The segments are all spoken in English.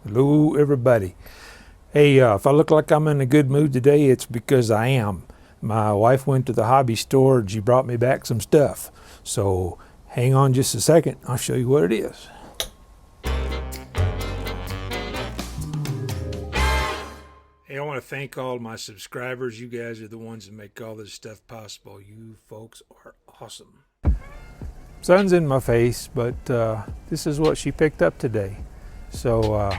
Hello everybody. Hey, if I look like I'm in a good mood today, it's because I am. My wife went to the hobby store and she brought me back some stuff. So hang on just a second, I'll show you what it is. Hey, I want to thank all my subscribers. You guys are the ones that make all this stuff possible. You folks are awesome. Sun's in my face, but this is what she picked up today. So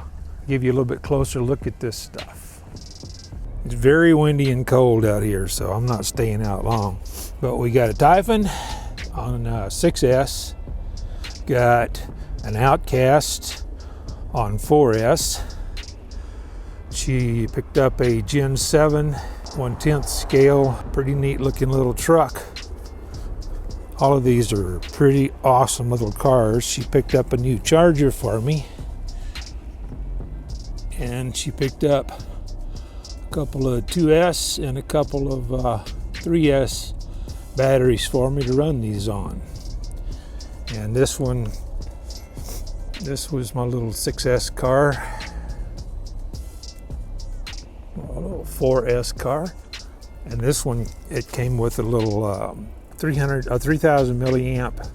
give you a little bit closer look at this stuff. It's very windy and cold out here, so I'm not staying out long. But we got a Typhon on 6S, got an Outcast on 4S. She picked up a Gen 7 1/10 scale, pretty neat looking little truck. All of these are pretty awesome little cars. She picked up a new charger for me. And she picked up a couple of 2S and a couple of 3S batteries for me to run these on. And this was my little 6S car, a little 4S car. And this one, it came with a little 3000 milliamp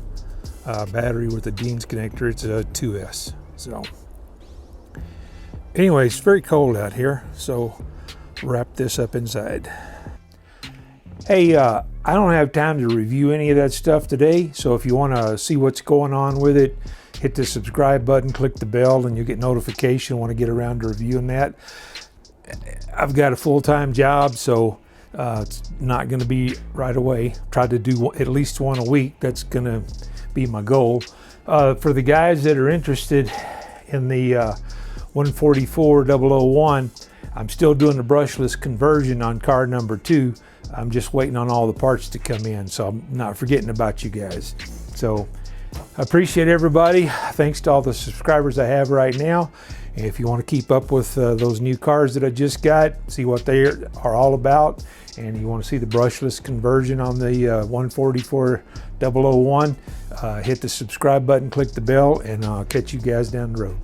battery with a Dean's connector. It's a 2S. So anyway, it's very cold out here, so wrap this up inside. Hey, I don't have time to review any of that stuff today, so if you want to see what's going on with it, hit the subscribe button, click the bell, and you'll get notification when I get around to reviewing that. I've got a full-time job, so it's not going to be right away. Try to do at least one a week. That's going to be my goal. For the guys that are interested in the 144001, I'm still doing the brushless conversion on car number 2. I'm just waiting on all the parts to come in, so I'm not forgetting about you guys. So I appreciate everybody. Thanks to all the subscribers I have right now. And if you want to keep up with those new cars that I just got, see what they are all about, and you want to see the brushless conversion on the 144001, hit the subscribe button, click the bell, and I'll catch you guys down the road.